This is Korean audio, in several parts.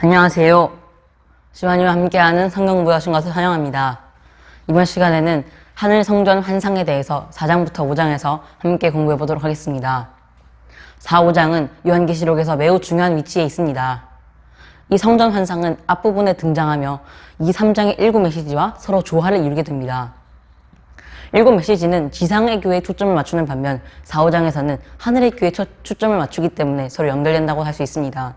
안녕하세요. 시와님과 함께하는 성경 구하신 것을 환영합니다. 이번 시간에는 하늘 성전 환상에 대해서 4장부터 5장에서 함께 공부해 보도록 하겠습니다. 4, 5장은 요한계시록에서 매우 중요한 위치에 있습니다. 이 성전 환상은 앞부분에 등장하며 2, 3장의 7 메시지와 서로 조화를 이루게 됩니다. 7 메시지는 지상의 교회에 초점을 맞추는 반면 4, 5장에서는 하늘의 교회에 초점을 맞추기 때문에 서로 연결된다고 할 수 있습니다.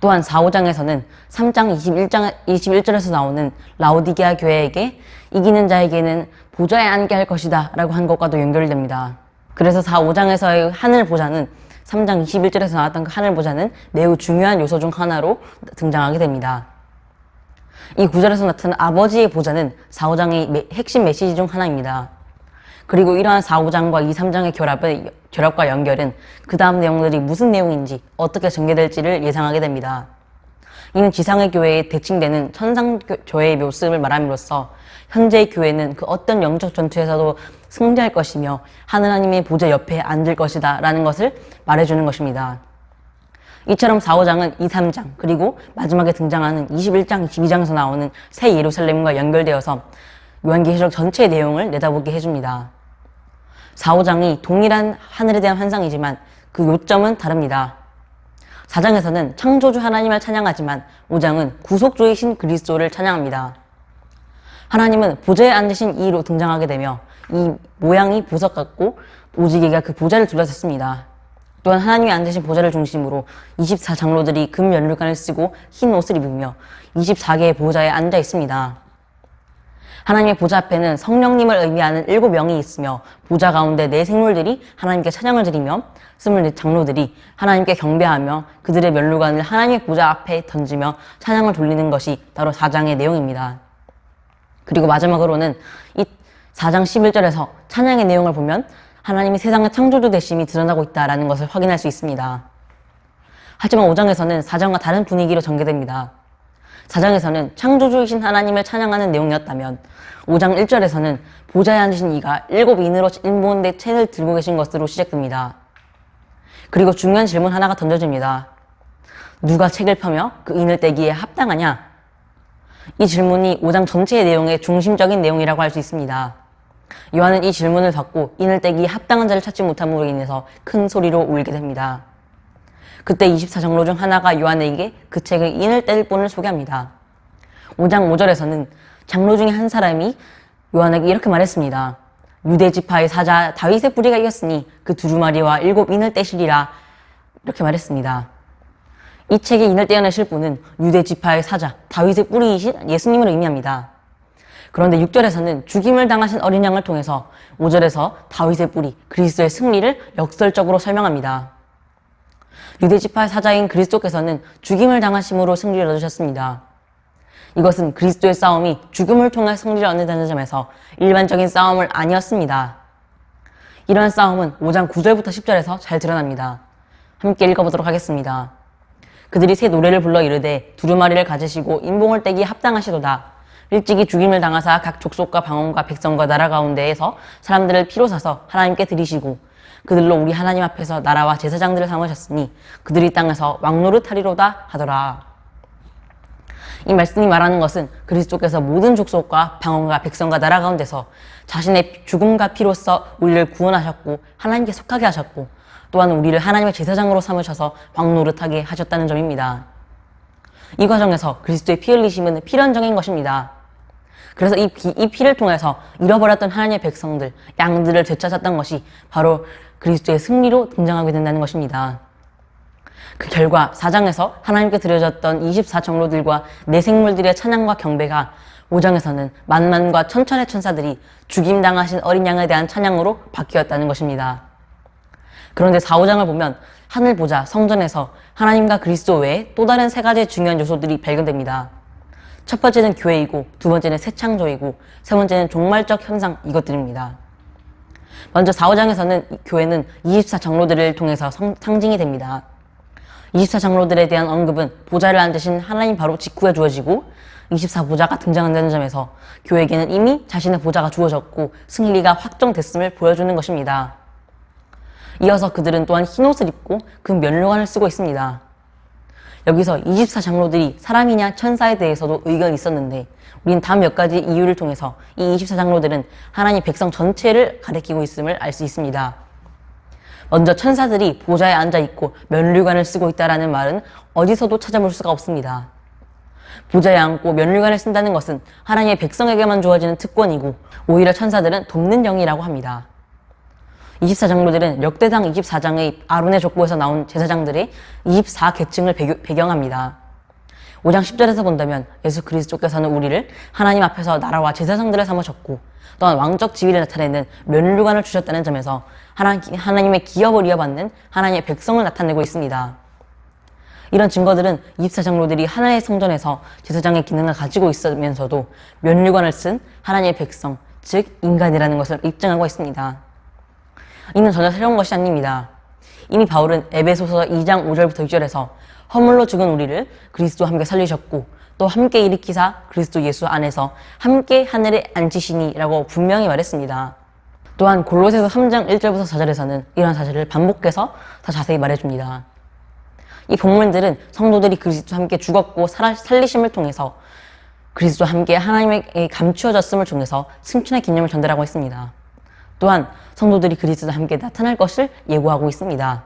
또한 4, 5장에서는 3장 21절에서 나오는 라오디게아 교회에게 이기는 자에게는 보좌에 앉게 할 것이다 라고 한 것과도 연결됩니다. 그래서 4, 5장에서의 하늘 보좌는 3장 21절에서 나왔던 그 하늘 보좌는 매우 중요한 요소 중 하나로 등장하게 됩니다. 이 구절에서 나타난 아버지의 보좌는 4, 5장의 핵심 메시지 중 하나입니다. 그리고 이러한 4, 5장과 2, 3장의 결합과 연결은 그 다음 내용들이 무슨 내용인지 어떻게 전개될지를 예상하게 됩니다. 이는 지상의 교회에 대칭되는 천상교회의 모습을 말함으로써 현재의 교회는 그 어떤 영적 전투에서도 승리할 것이며 하나님의 보좌 옆에 앉을 것이다 라는 것을 말해주는 것입니다. 이처럼 4, 5장은 2, 3장 그리고 마지막에 등장하는 21장, 22장에서 나오는 새 예루살렘과 연결되어서 요한계시록 전체의 내용을 내다보게 해줍니다. 4, 5장이 동일한 하늘에 대한 환상이지만 그 요점은 다릅니다. 4장에서는 창조주 하나님을 찬양하지만 5장은 구속주이신 그리스도를 찬양합니다. 하나님은 보좌에 앉으신 이로 등장하게 되며 이 모양이 보석 같고 오지개가 그 보좌를 둘러쌌습니다. 또한 하나님이 앉으신 보좌를 중심으로 24장로들이 금 면류관을 쓰고 흰 옷을 입으며 24개의 보좌에 앉아 있습니다. 하나님의 보좌 앞에는 성령님을 의미하는 7명이 있으며 보좌 가운데 4 생물들이 하나님께 찬양을 드리며 24 장로들이 하나님께 경배하며 그들의 면류관을 하나님의 보좌 앞에 던지며 찬양을 돌리는 것이 바로 4장의 내용입니다. 그리고 마지막으로는 이 4장 11절에서 찬양의 내용을 보면 하나님이 세상의 창조주 되심이 드러나고 있다는 것을 확인할 수 있습니다. 하지만 5장에서는 4장과 다른 분위기로 전개됩니다. 4장에서는 창조주이신 하나님을 찬양하는 내용이었다면 5장 1절에서는 보좌에 앉으신 이가 7인으로 인본대 책을 들고 계신 것으로 시작됩니다. 그리고 중요한 질문 하나가 던져집니다. 누가 책을 펴며 그 인을 떼기에 합당하냐? 이 질문이 5장 전체의 내용의 중심적인 내용이라고 할 수 있습니다. 요한은 이 질문을 받고 인을 떼기에 합당한 자를 찾지 못함으로 인해서 큰 소리로 울게 됩니다. 그때 24장로 중 하나가 요한에게 그 책의 인을 뗄 분을 소개합니다. 5장 5절에서는 장로 중에 한 사람이 요한에게 이렇게 말했습니다. 유대 지파의 사자 다윗의 뿌리가 이겼으니 그 두루마리와 7 인을 떼시리라 이렇게 말했습니다. 이 책의 인을 떼어내실 분은 유대 지파의 사자 다윗의 뿌리이신 예수님을 의미합니다. 그런데 6절에서는 죽임을 당하신 어린 양을 통해서 5절에서 다윗의 뿌리 그리스도의 승리를 역설적으로 설명합니다. 유대지파의 사자인 그리스도께서는 죽임을 당하심으로 승리를 얻으셨습니다. 이것은 그리스도의 싸움이 죽음을 통해 승리를 얻는다는 점에서 일반적인 싸움은 아니었습니다. 이러한 싸움은 5장 9절부터 10절에서 잘 드러납니다. 함께 읽어보도록 하겠습니다. 그들이 새 노래를 불러 이르되 두루마리를 가지시고 인봉을 떼기에 합당하시도다. 일찍이 죽임을 당하사 각 족속과 방언과 백성과 나라 가운데에서 사람들을 피로 사서 하나님께 드리시고 그들로 우리 하나님 앞에서 나라와 제사장들을 삼으셨으니 그들이 땅에서 왕노릇하리로다 하더라. 이 말씀이 말하는 것은 그리스도께서 모든 족속과 방언과 백성과 나라 가운데서 자신의 죽음과 피로써 우리를 구원하셨고 하나님께 속하게 하셨고 또한 우리를 하나님의 제사장으로 삼으셔서 왕노릇하게 하셨다는 점입니다. 이 과정에서 그리스도의 피 흘리심은 필연적인 것입니다. 그래서 이 피를 통해서 잃어버렸던 하나님의 백성들, 양들을 되찾았던 것이 바로 그리스도의 승리로 등장하게 된다는 것입니다. 그 결과 4장에서 하나님께 드려졌던 24장로들과 4 생물들의 찬양과 경배가 5장에서는 만만과 천천의 천사들이 죽임당하신 어린 양에 대한 찬양으로 바뀌었다는 것입니다. 그런데 4, 5장을 보면 하늘 보좌, 성전에서 하나님과 그리스도 외에 또 다른 3가지의 중요한 요소들이 발견됩니다. 첫 번째는 교회이고, 두 번째는 새 창조이고, 세 번째는 종말적 현상 이것들입니다. 먼저 4, 5장에서는 교회는 24장로들을 통해서 상징이 됩니다. 24장로들에 대한 언급은 보좌를 앉으신 하나님 바로 직후에 주어지고 24보좌가 등장한다는 점에서 교회에게는 이미 자신의 보좌가 주어졌고 승리가 확정됐음을 보여주는 것입니다. 이어서 그들은 또한 흰옷을 입고 그 면류관을 쓰고 있습니다. 여기서 24장로들이 사람이냐 천사에 대해서도 의견이 있었는데 우린 다음 몇 가지 이유를 통해서 이 24장로들은 하나님 백성 전체를 가리키고 있음을 알 수 있습니다. 먼저 천사들이 보좌에 앉아있고 면류관을 쓰고 있다는 말은 어디서도 찾아볼 수가 없습니다. 보좌에 앉고 면류관을 쓴다는 것은 하나님의 백성에게만 주어지는 특권이고 오히려 천사들은 돕는 영이라고 합니다. 24장로들은 역대상 24장의 아론의 족보에서 나온 제사장들의 24계층을 배경합니다. 5장 10절에서 본다면 예수 그리스도께서는 우리를 하나님 앞에서 나라와 제사장들을 삼으셨고 또한 왕적 지위를 나타내는 면류관을 주셨다는 점에서 하나님의 기업을 이어받는 하나님의 백성을 나타내고 있습니다. 이런 증거들은 24장로들이 하나님의 성전에서 제사장의 기능을 가지고 있으면서도 면류관을 쓴 하나님의 백성, 즉 인간이라는 것을 입증하고 있습니다. 이는 전혀 새로운 것이 아닙니다. 이미 바울은 에베소서 2장 5절부터 6절에서 허물로 죽은 우리를 그리스도와 함께 살리셨고 또 함께 일으키사 그리스도 예수 안에서 함께 하늘에 앉히시니 라고 분명히 말했습니다. 또한 골로새서 3장 1절부터 4절에서는 이런 사실을 반복해서 더 자세히 말해줍니다. 이 본문들은 성도들이 그리스도와 함께 죽었고 살리심을 통해서 그리스도와 함께 하나님에게 감추어졌음을 통해서 승천의 개념을 전달하고 있습니다. 또한 성도들이 그리스도와 함께 나타날 것을 예고하고 있습니다.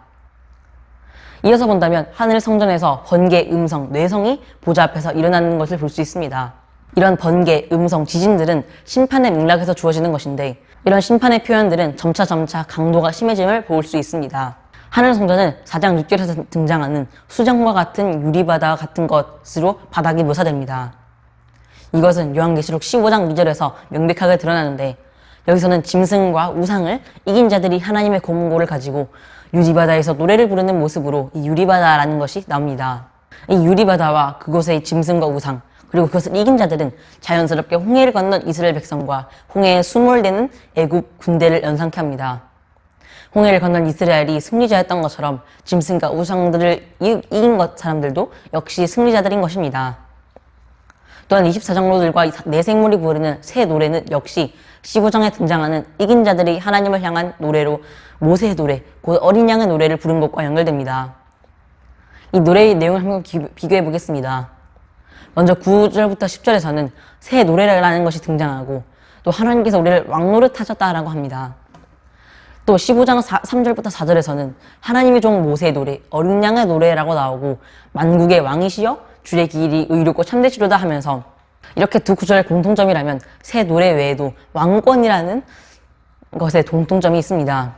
이어서 본다면 하늘 성전에서 번개, 음성, 뇌성이 보좌 앞에서 일어나는 것을 볼 수 있습니다. 이런 번개, 음성, 지진들은 심판의 맥락에서 주어지는 것인데 이런 심판의 표현들은 점차 강도가 심해짐을 볼 수 있습니다. 하늘 성전은 4장 6절에서 등장하는 수정과 같은 유리바다와 같은 것으로 바닥이 묘사됩니다. 이것은 요한계시록 15장 2절에서 명백하게 드러나는데 여기서는 짐승과 우상을 이긴 자들이 하나님의 권고를 가지고 유리바다에서 노래를 부르는 모습으로 이 유리바다라는 것이 나옵니다. 이 유리바다와 그곳의 짐승과 우상 그리고 그것을 이긴 자들은 자연스럽게 홍해를 건넌 이스라엘 백성과 홍해에 수몰되는 애굽 군대를 연상케 합니다. 홍해를 건넌 이스라엘이 승리자였던 것처럼 짐승과 우상들을 이긴 사람들도 역시 승리자들인 것입니다. 또한 24장로들과 네 생물이 부르는 새 노래는 역시 15장에 등장하는 이긴 자들이 하나님을 향한 노래로 모세의 노래, 곧 어린 양의 노래를 부른 것과 연결됩니다. 이 노래의 내용을 한번 비교해 보겠습니다. 먼저 9절부터 10절에서는 새 노래라는 것이 등장하고 또 하나님께서 우리를 왕노릇하셨다라고 합니다. 또 15장 3절부터 4절에서는 하나님의 종 모세의 노래, 어린 양의 노래라고 나오고 만국의 왕이시여 주의 길이 의롭고 참되시로다 하면서 이렇게 두 구절의 공통점이라면 새 노래 외에도 왕권이라는 것에 공통점이 있습니다.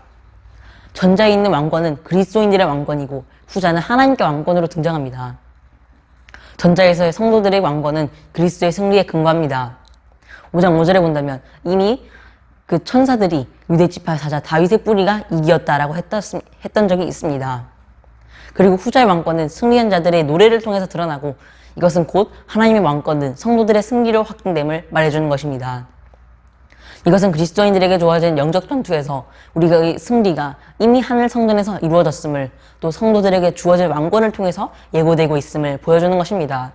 전자에 있는 왕권은 그리스도인들의 왕권이고 후자는 하나님께 왕권으로 등장합니다. 전자에서의 성도들의 왕권은 그리스도의 승리에 근거합니다. 5장 5절에 본다면 이미 그 천사들이 유대지파의 사자 다윗의 뿌리가 이기었다라고 했던 적이 있습니다. 그리고 후자의 왕권은 승리한 자들의 노래를 통해서 드러나고 이것은 곧 하나님의 왕권은 성도들의 승리로 확증됨을 말해주는 것입니다. 이것은 그리스도인들에게 주어진 영적 전투에서 우리의 승리가 이미 하늘 성전에서 이루어졌음을 또 성도들에게 주어질 왕권을 통해서 예고되고 있음을 보여주는 것입니다.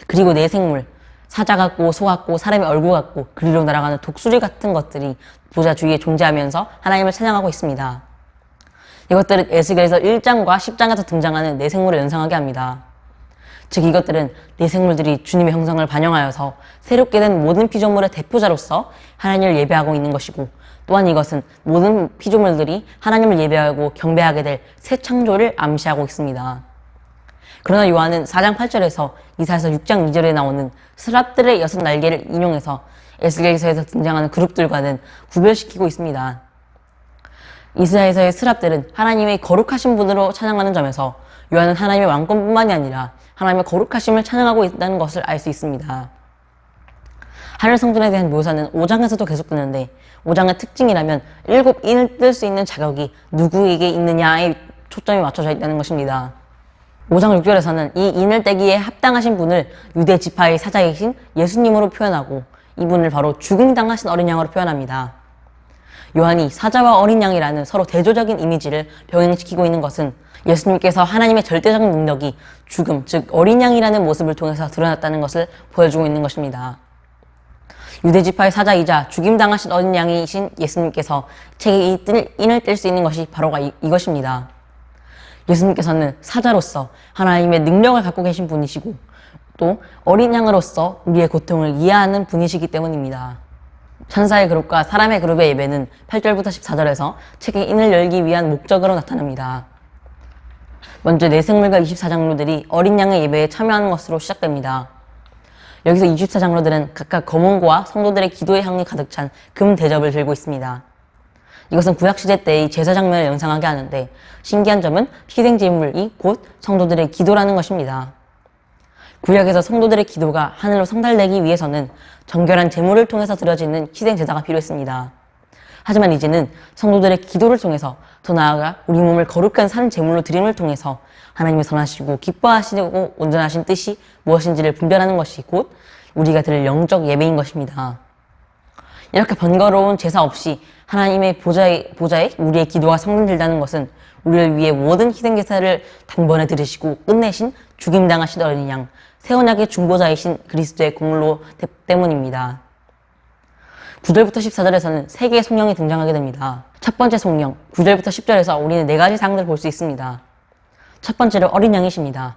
그리고 내 생물, 사자 같고 소 같고 사람의 얼굴 같고 그리로 날아가는 독수리 같은 것들이 보좌 주위에 존재하면서 하나님을 찬양하고 있습니다. 이것들은 에스겔에서 1장과 10장에서 등장하는 내 생물을 연상하게 합니다. 즉 이것들은 내 생물들이 주님의 형상을 반영하여서 새롭게 된 모든 피조물의 대표자로서 하나님을 예배하고 있는 것이고 또한 이것은 모든 피조물들이 하나님을 예배하고 경배하게 될 새 창조를 암시하고 있습니다. 그러나 요한은 4장 8절에서 이사야서 6장 2절에 나오는 스랍들의 6날개를 인용해서 에스겔서에서 등장하는 그룹들과는 구별시키고 있습니다. 이스라엘에서의 스랍들은 하나님의 거룩하신 분으로 찬양하는 점에서 요한은 하나님의 왕권뿐만이 아니라 하나님의 거룩하심을 찬양하고 있다는 것을 알 수 있습니다. 하늘 성전에 대한 묘사는 5장에서도 계속되는데 5장의 특징이라면 7인을 뜰 수 있는 자격이 누구에게 있느냐에 초점이 맞춰져 있다는 것입니다. 5장 6절에서는 이 인을 떼기에 합당하신 분을 유대 지파의 사자이신 예수님으로 표현하고 이분을 바로 죽음당하신 어린 양으로 표현합니다. 요한이 사자와 어린 양이라는 서로 대조적인 이미지를 병행시키고 있는 것은 예수님께서 하나님의 절대적인 능력이 죽음, 즉 어린 양이라는 모습을 통해서 드러났다는 것을 보여주고 있는 것입니다. 유대지파의 사자이자 죽임당하신 어린 양이신 예수님께서 책에 인을 뗄 수 있는 것이 바로 이것입니다. 예수님께서는 사자로서 하나님의 능력을 갖고 계신 분이시고 또 어린 양으로서 우리의 고통을 이해하는 분이시기 때문입니다. 천사의 그룹과 사람의 그룹의 예배는 8절부터 14절에서 책의 인을 열기 위한 목적으로 나타납니다. 먼저 내생물과 24장로들이 어린 양의 예배에 참여하는 것으로 시작됩니다. 여기서 24장로들은 각각 검은고와 성도들의 기도의 향이 가득 찬 금 대접을 들고 있습니다. 이것은 구약시대 때의 제사 장면을 연상하게 하는데 신기한 점은 희생제물이 곧 성도들의 기도라는 것입니다. 구약에서 성도들의 기도가 하늘로 성달되기 위해서는 정결한 제물을 통해서 드려지는 희생제사가 필요했습니다. 하지만 이제는 성도들의 기도를 통해서 더 나아가 우리 몸을 거룩한 산 제물로 드림을 통해서 하나님의 선하시고 기뻐하시고 온전하신 뜻이 무엇인지를 분별하는 것이 곧 우리가 드릴 영적 예배인 것입니다. 이렇게 번거로운 제사 없이 하나님의 보좌에 우리의 기도가 성립된다는 것은 우리를 위해 모든 희생제사를 단번에 들으시고 끝내신 죽임당하신 어린 양, 새 언약의 중보자이신 그리스도의 공로 때문입니다. 9절부터 14절에서는 세 개의 성령이 등장하게 됩니다. 첫 번째 성령, 9절부터 10절에서 우리는 네 가지 사항들을 볼 수 있습니다. 첫 번째로 어린 양이십니다.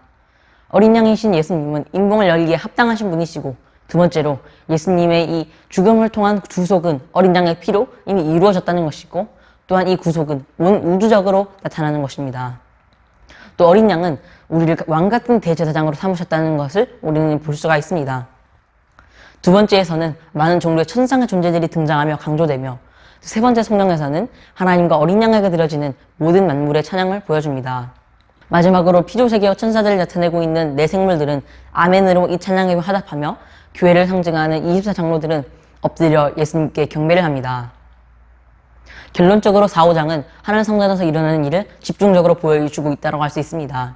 어린 양이신 예수님은 인봉을 열기에 합당하신 분이시고 두 번째로 예수님의 이 죽음을 통한 구속은 어린 양의 피로 이미 이루어졌다는 것이고 또한 이 구속은 온 우주적으로 나타나는 것입니다. 또 어린 양은 우리를 왕같은 대제사장으로 삼으셨다는 것을 우리는 볼 수가 있습니다. 두 번째에서는 많은 종류의 천상의 존재들이 등장하며 강조되며 세 번째 성령에서는 하나님과 어린 양에게 드려지는 모든 만물의 찬양을 보여줍니다. 마지막으로 피조세계와 천사들을 나타내고 있는 네 생물들은 아멘으로 이 찬양에 화답하며 교회를 상징하는 24장로들은 엎드려 예수님께 경배를 합니다. 결론적으로 4, 5장은 하늘 성전에서 일어나는 일을 집중적으로 보여주고 있다고 할 수 있습니다.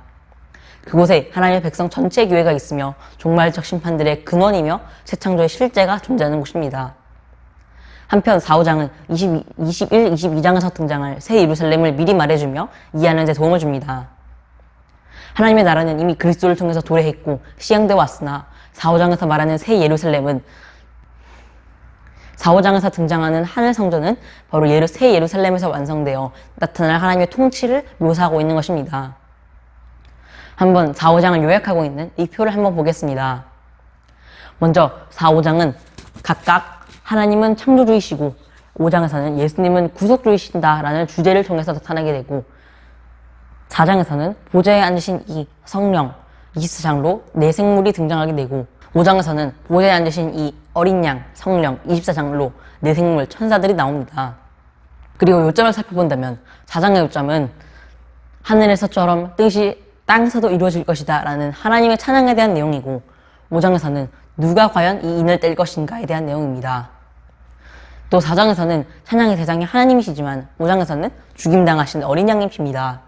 그곳에 하나님의 백성 전체 교회가 있으며 종말적 심판들의 근원이며 새 창조의 실제가 존재하는 곳입니다. 한편 4, 5장은 21, 22장에서 등장할 새 예루살렘을 미리 말해주며 이해하는 데 도움을 줍니다. 하나님의 나라는 이미 그리스도를 통해서 도래했고 시행되어 왔으나 4, 5장에서 말하는 새 예루살렘은 4, 5장에서 등장하는 하늘 성전은 바로 새 예루살렘에서 완성되어 나타날 하나님의 통치를 묘사하고 있는 것입니다. 한번 4, 5장을 요약하고 있는 이 표를 한번 보겠습니다. 먼저 4, 5장은 각각 하나님은 창조주이시고 5장에서는 예수님은 구속주이신다라는 주제를 통해서 나타나게 되고 4장에서는 보좌에 앉으신 이 성령, 24장로 네 생물이 등장하게 되고 5장에서는 보좌에 앉으신 이 어린 양, 성령, 24장로 네 생물, 천사들이 나옵니다. 그리고 요점을 살펴본다면 4장의 요점은 하늘에서처럼 뜻이 땅에서도 이루어질 것이다 라는 하나님의 찬양에 대한 내용이고 5장에서는 누가 과연 이 인을 뗄 것인가에 대한 내용입니다. 또 4장에서는 찬양의 대상이 하나님이시지만 5장에서는 죽임당하신 어린 양의 피입니다.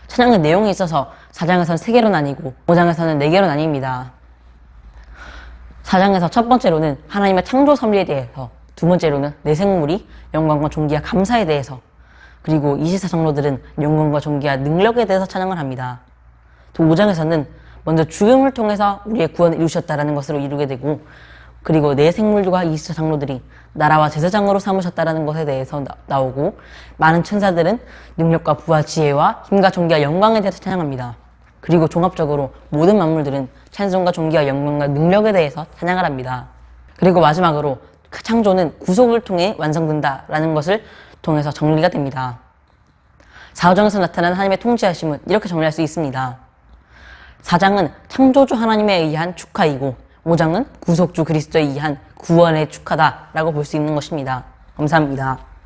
찬양의 내용이 있어서 4장에서는 3개로 나뉘고 5장에서는 4개로 나뉩니다. 4장에서 첫 번째로는 하나님의 창조 섭리에 대해서, 두 번째로는 내 생물이 영광과 존귀와 감사에 대해서, 그리고 24장로들은 영광과 존귀와 능력에 대해서 찬양을 합니다. 또 5장에서는 먼저 죽음을 통해서 우리의 구원을 이루셨다는 것으로 이루게 되고, 그리고 내 생물과 24장로들이 나라와 제사장으로 삼으셨다는 것에 대해서 나오고, 많은 천사들은 능력과 부와 지혜와 힘과 존귀와 영광에 대해서 찬양합니다. 그리고 종합적으로 모든 만물들은 찬송과 존귀와 영광과 능력에 대해서 찬양을 합니다. 그리고 마지막으로 그 창조는 구속을 통해 완성된다라는 것을 통해서 정리가 됩니다. 4장에서 나타난 하나님의 통치하심은 이렇게 정리할 수 있습니다. 4장은 창조주 하나님에 의한 축하이고 5장은 구속주 그리스도에 의한 구원의 축하다라고 볼 수 있는 것입니다. 감사합니다.